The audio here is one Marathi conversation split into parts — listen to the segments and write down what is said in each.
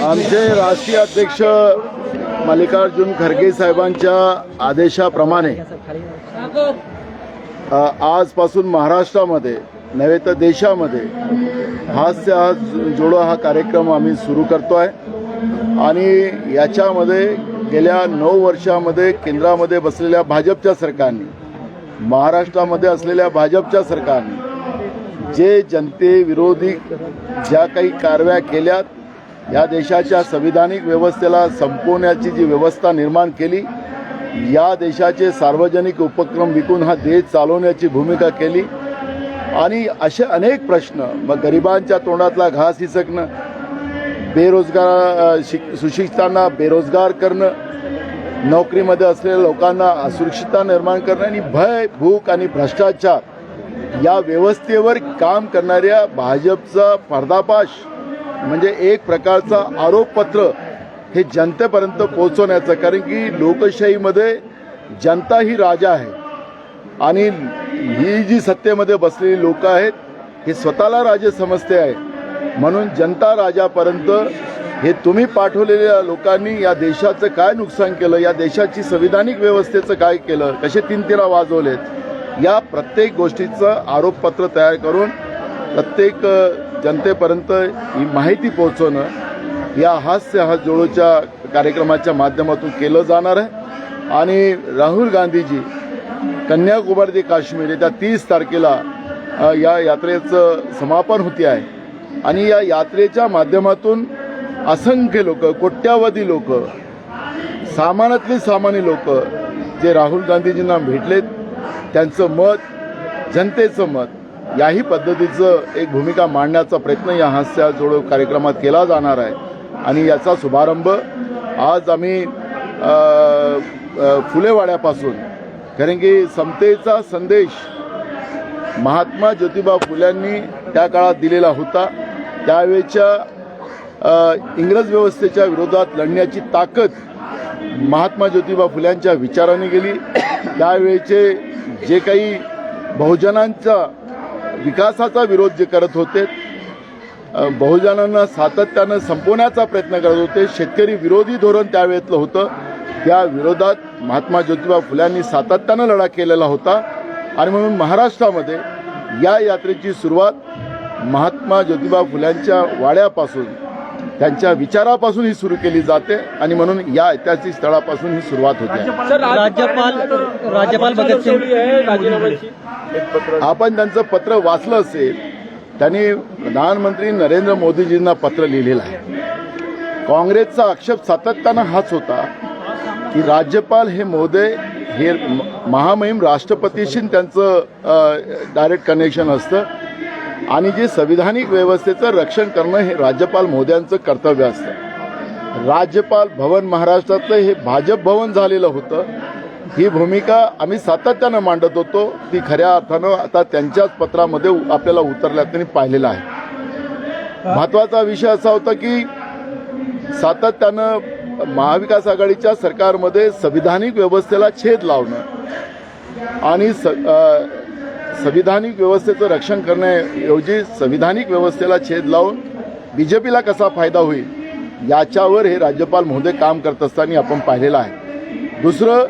आमचे राष्ट्रीय अध्यक्ष मल्लिकार्जुन खरगे साहेबांच्या आदेशाप्रमाणे आजपासून महाराष्ट्रामध्ये नव्हे तर देशामध्ये हास्य जोडो हा कार्यक्रम आम्ही सुरू करतोय आणि याच्यामध्ये गेल्या 9 वर्षामध्ये केंद्रामध्ये बसलेल्या भाजपच्या सरकारने, महाराष्ट्रामध्ये असलेल्या भाजपच्या सरकारने जे जनतेविरोधी ज्या काही कारवाया केल्यात, या देशाच्या संविधानिक व्यवस्थेला संपवण्याची जी व्यवस्था निर्माण केली, या देशाचे सार्वजनिक उपक्रम विकून हा देश चालवण्याची भूमिका केली आणि असे अनेक प्रश्न, मग गरिबांच्या तोंडातला घास हिसकणं, बेरोजगार सुशिक्षितांना बेरोजगार करणं, नोकरीमध्ये असलेल्या लोकांना असुरक्षितता निर्माण करणं आणि भय, भूक आणि भ्रष्टाचार या व्यवस्थेवर काम करणाऱ्या भाजपचा पर्दाफाश म्हणजे एक प्रकारचा आरोपपत्र हे जनतेपर्यंत पोहोचवण्याचं, कारण की लोकशाहीमध्ये जनता ही राजा आहे आणि ही जी सत्तेमध्ये बसलेली लोक आहेत हे स्वतःला राजे समजते आहे, म्हणून जनता राजापर्यंत हे तुम्ही पाठवलेल्या लोकांनी या देशाचं काय नुकसान केलं, या देशाची संविधानिक व्यवस्थेचं काय केलं, कसे तीन-तिरा वाजवलेत, या प्रत्येक गोष्टीचं आरोपपत्र तयार करून प्रत्येक जनतेपर्यंत ही माहिती पोहोचवणं या हास्य हा जोडोच्या कार्यक्रमाच्या माध्यमातून केलं जाणार आहे. आणि राहुल गांधीजी कन्याकुमारी ते काश्मीर येत्या 30 तारखेला या यात्रेचं समापन होते आहे आणि या यात्रेच्या माध्यमातून असंख्य लोक, कोट्यावधी लोक, सामान्यातली सामान्य लोक जे राहुल गांधीजींना भेटलेत, त्यांचं मत, जनतेचं मत, याही पद्धतीचं एक भूमिका मांडण्याचा प्रयत्न या हास्य जोडो कार्यक्रमात केला जाणार आहे. आणि याचा शुभारंभ आज आम्ही फुलेवाड्यापासून, कारण की समतेचा संदेश महात्मा ज्योतिबा फुल्यांनी त्या काळात दिलेला होता. त्यावेळेच्या इंग्रज व्यवस्थेच्या विरोधात लढण्याची ताकद महात्मा ज्योतिबा फुल्यांच्या विचाराने गेली. त्यावेळेचे जे काही बहुजनांचा विकासाचा विरोध जे करत होते, बहुजनांना सातत्यानं संपवण्याचा प्रयत्न करत होते, शेतकरी विरोधी धोरण त्यावेळेतलं होतं, त्या विरोधात महात्मा ज्योतिबा फुल्यांनी सातत्यानं लढा केलेला होता. आणि म्हणून महाराष्ट्रामध्ये या यात्रेची सुरुवात महात्मा ज्योतिबा फुल्यांच्या वाड्यापासून, त्यांच्या विचारापासून ही सुरू केली जाते आणि म्हणून या ऐतिहासिक स्थळापासून ही सुरुवात होते. राज्यपाल भगतसिंग आपण त्यांचं पत्र वाचलं असेल. त्यांनी प्रधानमंत्री नरेंद्र मोदीजींना पत्र लिहिलेलं आहे. काँग्रेसचा आक्षेप सातत्यानं हाच होता की राज्यपाल हे महोदय हे महामहिम राष्ट्रपतीशी त्यांचं डायरेक्ट कनेक्शन असतं आणि जे संविधानिक व्यवस्थेचं रक्षण करणं हे राज्यपाल महोदयांचं कर्तव्य असतं. राज्यपाल भवन महाराष्ट्रातलं हे भाजप भवन झालेलं होतं. ही भूमिका आम्ही सातत्यानं मांडत होतो, ती खऱ्या अर्थानं आता त्यांच्याच पत्रामध्ये आपल्याला उतरल्या त्यांनी पाहिलेलं आहे. महत्त्वाचा विषय असा होता की सातत्यानं महाविकास आघाडीच्या सरकारमध्ये संविधानिक व्यवस्थेला छेद लावणं आणि संविधानिक व्यवस्थेचं रक्षण करण्याऐवजी संविधानिक व्यवस्थेला छेद लावून बीजेपीला कसा फायदा होईल याच्यावर हे राज्यपाल महोदय काम करत असताना आपण पाहिलेलं आहे. दुसरं,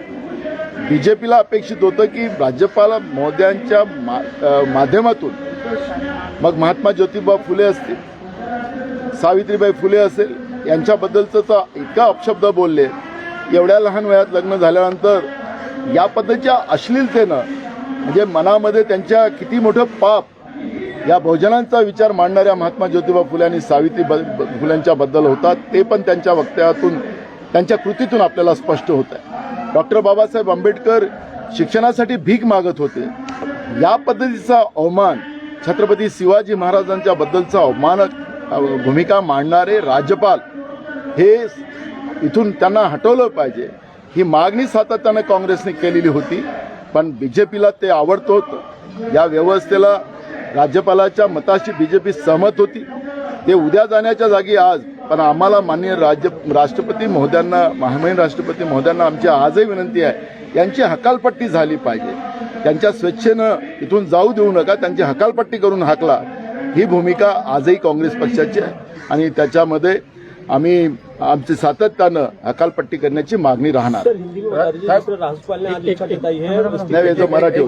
बीजेपीला अपेक्षित होतं की राज्यपाल महोदयांच्या माध्यमातून मग महात्मा ज्योतिबा फुले असतील, सावित्रीबाई फुले असेल, यांच्याबद्दलचं तर इतका अपशब्द बोलले, एवढ्या लहान वयात लग्न झाल्यानंतर या पद्धतीच्या अश्लीलतेनं म्हणजे मनामध्ये त्यांच्या किती मोठं पाप या बहुजनांचा विचार मांडणाऱ्या महात्मा ज्योतिबा फुले आणि सावित्रीबाई फुल्यांच्याबद्दल होतात, ते पण त्यांच्या वक्तव्यातून, त्यांच्या कृतीतून आपल्याला स्पष्ट होत आहे. डॉक्टर बाबासाहेब आंबेडकर शिक्षणासाठी भीक मागत होते. या पद्धतीचा अवमान, छत्रपती शिवाजी महाराजांच्या बद्दलचा अवमानक भूमिका मांडणारे राज्यपाल हे इथून त्यांना हटवलं पाहिजे, ही मागणी सातत्यानं काँग्रेसने केलेली होती. पण बीजेपीला ते आवडतं होतं. या व्यवस्थेला राज्यपालाच्या मताशी बीजेपी सहमत होती. ते उद्या जाण्याच्या जागी आज, पण आम्हाला माननीय राष्ट्रपती महोदयांना, महामहिम राष्ट्रपती महोदयांना आमची आजही विनंती आहे, यांची हकालपट्टी झाली पाहिजे. त्यांच्या स्वेच्छेनं इथून जाऊ देऊ नका, त्यांची हकालपट्टी करून हाकला, ही भूमिका आजही काँग्रेस पक्षाची आहे आणि त्याच्यामध्ये आम्ही आमची सातत्यानं हकालपट्टी करण्याची मागणी राहणार. नाही, तो मराठी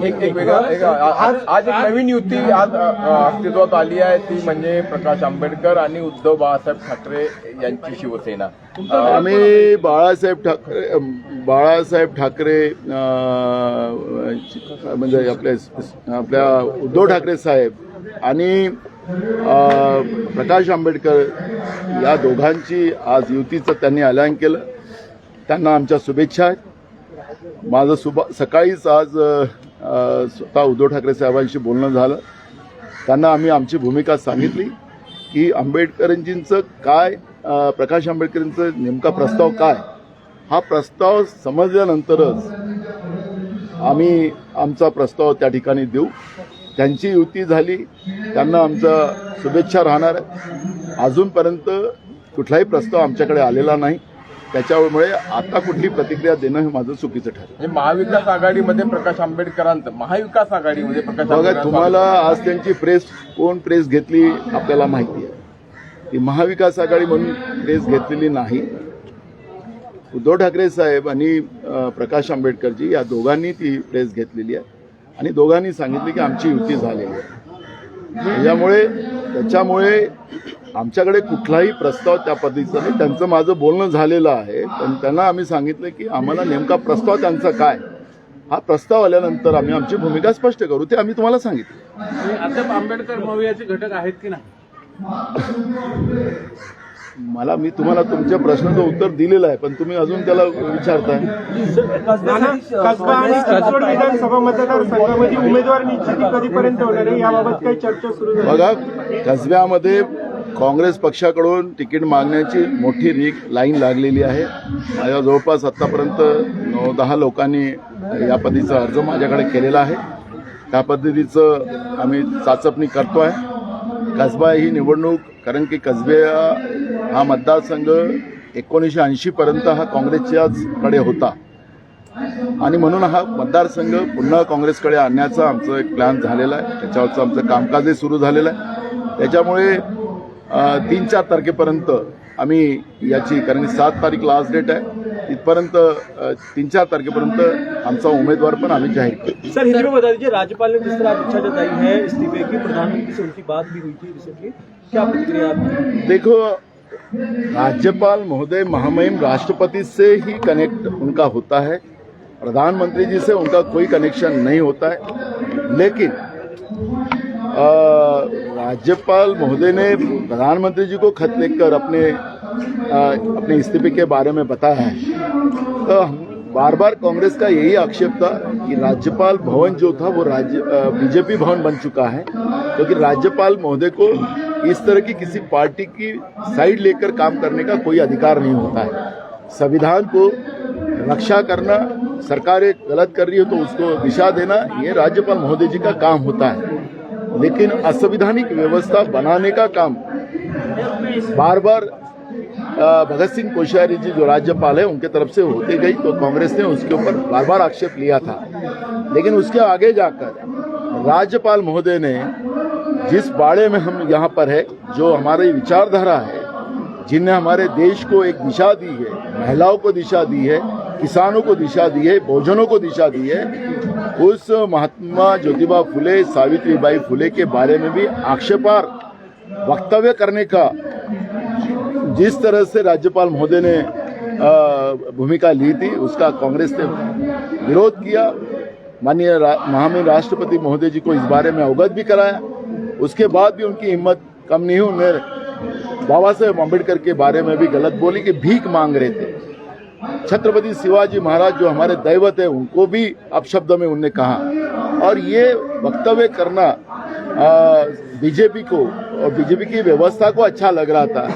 आज एक नवीन युती आज अस्तित्वात आली आहे, ती म्हणजे प्रकाश आंबेडकर आणि उद्धव बाळासाहेब ठाकरे यांची शिवसेना. आम्ही बाळासाहेब ठाकरे म्हणजे आपल्या उद्धव ठाकरे साहेब आणि प्रकाश आंबेडकर या दोघांची आज युतीचं त्यांनी ऐलान केलं. त्यांना आमच्या शुभेच्छा आहेत. माझं सकाळीच आज स्वतः उद्धव ठाकरे साहेबांशी बोलणं झालं. त्यांना आम्ही आमची भूमिका सांगितली की आंबेडकरांजींचं काय, प्रकाश आंबेडकरांचं नेमका प्रस्ताव काय, हा प्रस्ताव समजल्यानंतरच आम्ही आमचा प्रस्ताव त्या ठिकाणी देऊ. त्यांची युती झाली, त्यांना आमचा शुभेच्छा राहणार आहे. अजूनपर्यंत कुठलाही प्रस्ताव आमच्याकडे आलेला नाही, त्याच्यामुळे आता कुठली प्रतिक्रिया देणं हे माझं चुकीचं ठरेल. महाविकास आघाडीमध्ये प्रकाश आंबेडकरांचं, महाविकास आघाडीमध्ये प्रकाश बघा, तुम्हाला आज त्यांची कोण प्रेस घेतली आपल्याला माहिती आहे. ती महाविकास आघाडी म्हणून प्रेस घेतलेली नाही. उद्धव ठाकरे साहेब आणि प्रकाश आंबेडकरजी या दोघांनी ती प्रेस घेतलेली आहे आणि दोघांनी सांगितले की आमची युती झालेली आहे. त्याच्यामुळे आमच्याकडे कुठलाही प्रस्ताव त्या पद्धतीचा नाही. त्यांचं माझं बोलणं झालेलं आहे, पण त्यांना आम्ही सांगितलं की आम्हाला नेमका प्रस्ताव त्यांचा काय, हा प्रस्ताव आल्यानंतर आम्ही आमची भूमिका स्पष्ट करू. ते आम्ही तुम्हाला सांगितलं. अद्याप आंबेडकर महोदयाचे घटक आहेत की नाही? मी तुम्हाला तुमच्या प्रश्नाचं उत्तर दिलेलं आहे, पण तुम्ही अजून त्याला विचारताय. कसबा आणि चिंचवड विधानसभा मतदारसंघामध्ये उमेदवार निश्चिती कधीपर्यंत होणार आहे, याबाबत काही चर्चा सुरू झाली? बघा, कसब्यामध्ये काँग्रेस पक्षाकडून तिकीट मागण्याची मोठी लाईन लागलेली आहे. माझ्या जवळपास आतापर्यंत 9-10 लोकांनी या पद्धतीचा अर्ज माझ्याकडे केलेला आहे. त्या पद्धतीचं आम्ही चाचपणी करतो आहे. कसबा ही निवडणूक, कारण की कसबे हा मतदारसंघ 1980 पर्यंत हा काँग्रेसच्याचकडे होता आणि म्हणून हा मतदारसंघ पुन्हा काँग्रेसकडे आणण्याचा आमचं एक प्लॅन झालेला आहे. त्याच्यावरचं आमचं कामकाजही सुरू झालेलं आहे. त्याच्यामुळे 3-4 तारखेपर्यंत आम्ही याची, कारण की 7 तारीख लास्ट डेट आहे, इथपर्यंत 3-4 तारखेपर्यंत आमचा उम्मीदवार पण आम्ही जाहीर करू. सर, हिंदी में बता दीजिए, राज्यपाल ने जिस तरह इच्छा जताई है इस्तीफे की, प्रधानमंत्री से उनकी बात भी हुई थी रिसेंटली, क्या प्रतिक्रिया आपकी? देखो, राज्यपाल महोदय महामहिम राष्ट्रपति से ही कनेक्ट उनका होता है, प्रधानमंत्री जी से उनका कोई कनेक्शन नहीं होता है. लेकिन राज्यपाल महोदय ने प्रधानमंत्री जी को खत लिखकर अपने इस्तीफे के बारे में बताया है. तो बार बार कांग्रेस का यही आक्षेप था कि राज्यपाल भवन जो था वो बीजेपी भवन बन चुका है, क्योंकि राज्यपाल महोदय को इस तरह की किसी पार्टी की साइड लेकर काम करने का कोई अधिकार नहीं होता है. संविधान को रक्षा करना, सरकार गलत कर रही है तो उसको दिशा देना, ये राज्यपाल महोदय जी का काम होता है. लेकिन असंवैधानिक व्यवस्था बनाने का काम बार बार भगत सिंह कोश्यारी जी जो राज्यपाल है उनके तरफ से होती गई, तो कांग्रेस ने उसके ऊपर बार बार आक्षेप लिया था. लेकिन उसके आगे जाकर राज्यपाल महोदय ने जिस बाड़े में हम यहाँ पर है, जो हमारी विचारधारा है, जिनने हमारे देश को एक दिशा दी है, महिलाओं को दिशा दी है, किसानों को दिशा दी है, बहुजनों को दिशा दी है, उस महात्मा ज्योतिबा फुले, सावित्रीबाई फुले के बारे में भी आक्षेपार्ह वक्तव्य करने का जिस तरह से राज्यपाल महोदय ने भूमिका ली थी, उसका कांग्रेस ने विरोध किया. माननीय महामहिम राष्ट्रपति महोदय जी को इस बारे में अवगत भी कराया. उसके बाद भी उनकी हिम्मत कम नहीं हुई. उन्होंने बाबा साहेब अम्बेडकर के बारे में भी गलत बोली कि भीख मांग रहे थे. छत्रपति शिवाजी महाराज जो हमारे दैवत है, उनको भी अपशब्द में उन्होंने कहा. और ये वक्तव्य करना बीजेपी को और बीजेपी की व्यवस्था को अच्छा लग रहा था.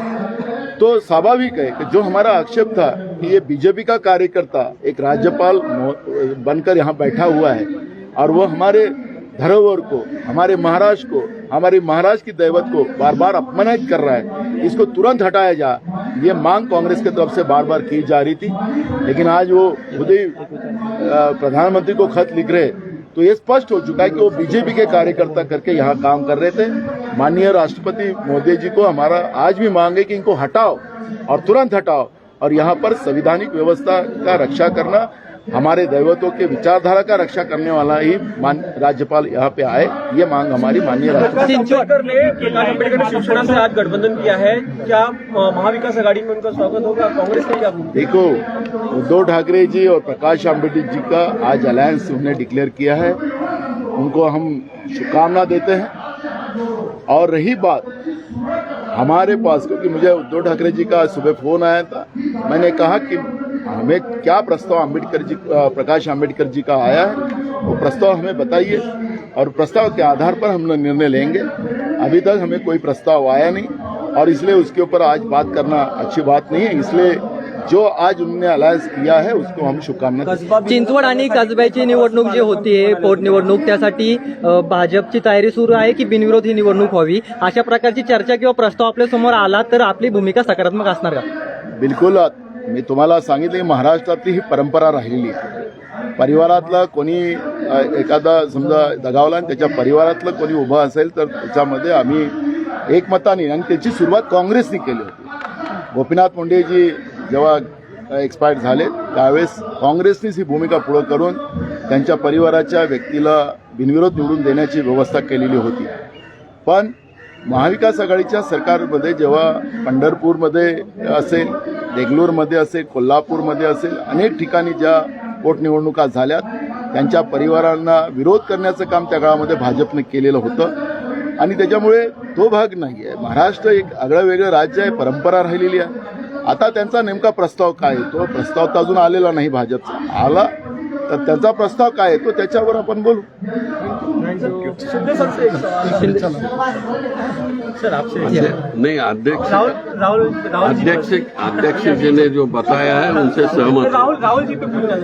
तो स्वाभाविक है कि जो हमारा आक्षेप था कि ये बीजेपी का कार्यकर्ता एक राज्यपाल बनकर यहाँ बैठा हुआ है और वो हमारे धरोहर को, हमारे महाराष्ट्र को, हमारे महाराष्ट्र की दैवत को बार बार अपमानित कर रहा है, इसको तुरंत हटाया जा, ये मांग कांग्रेस की तरफ से बार बार की जा रही थी. लेकिन आज वो खुद ही प्रधानमंत्री को खत लिख रहे तो ये स्पष्ट हो चुका है कि वो बीजेपी के कार्यकर्ता करके यहाँ काम कर रहे थे। माननीय राष्ट्रपति मोदी जी को हमारा आज भी मांग है कि इनको हटाओ और तुरंत हटाओ, और यहाँ पर संवैधानिक व्यवस्था का रक्षा करना, हमारे दैवतों के विचारधारा का रक्षा करने वाला ही राज्यपाल यहाँ पे आए, ये मांग हमारी माननीय राष्ट्रपति। प्रकाश आंबेडकर ने शिवसेना से आज गठबंधन किया है, क्या महाविकास आघाड़ी में उनका स्वागत होगा? कांग्रेस का क्या? देखो, उद्धव ठाकरे जी और प्रकाश आंबेडकर जी का आज अलायंस उन्होंने डिक्लेयर किया है, उनको हम शुभकामना देते हैं। और रही बात हमारे पास, क्योंकि मुझे उद्धव ठाकरे जी का सुबह फोन आया था, मैंने कहा कि हमें क्या प्रस्ताव प्रकाश आंबेडकर जी का आया है, वो प्रस्ताव हमें बताइए और प्रस्ताव के आधार पर हम निर्णय लेंगे। अभी तक हमें कोई प्रस्ताव आया नहीं और इसलिए उसके ऊपर आज बात करना अच्छी बात नहीं है। इसलिए जो आज उन्होंने अलायन्स किया है उसको हम शुभकामना। चिंचवड आणि कसब्याची निवडणूक जी होतीये, पोटनिवडणूक, त्यासाठी भाजपची तयारी सुरू आहे की बिनविरोध ही निवडणूक व्हावी, अशा प्रकारची चर्चा किंवा प्रस्ताव आपल्या समोर आला तर आपली भूमिका सकारात्मक असणार का? बिलकुल, मी तुम्हाला सांगितले महाराष्ट्रातली ही परंपरा राहिलेली आहे। परिवारातला कोणी एखादा समजा दगावला आणि त्याच्या परिवारातलं कोणी उभं असेल तर त्याच्यामध्ये आम्ही एकमताने, आणि त्याची सुरुवात काँग्रेसने केली होती। गोपीनाथ मुंडेजी जेव्हा एक्सपायर झाले त्यावेळेस काँग्रेसनेच ही भूमिका पुढे करून त्यांच्या परिवाराच्या व्यक्तीला बिनविरोध निवडून देण्याची व्यवस्था केलेली होती। पण महाविकास आघाडीच्या सरकारमध्ये जेव्हा पंढरपूरमध्ये असेल, देगलूरमध्ये असेल, कोल्हापूरमध्ये असेल, अनेक ठिकाणी ज्या पोटनिवडणुका झाल्यात त्यांच्या परिवारांना विरोध करण्याचं काम त्या काळामध्ये भाजपने केलेलं होतं आणि त्याच्यामुळे तो भाग नाही आहे। महाराष्ट्र एक आगळं वेगळं राज्य आहे, परंपरा राहिलेली आहे। आता त्यांचा नेमका प्रस्ताव काय येतो, प्रस्ताव तर अजून आलेला नाही भाजपचा, आला तर त्यांचा प्रस्ताव काय येतो त्याच्यावर आपण बोलू। नहीं, अध्यक्ष जी ने जो बताया है उनसे सहमत। राहुल जी पे पूछना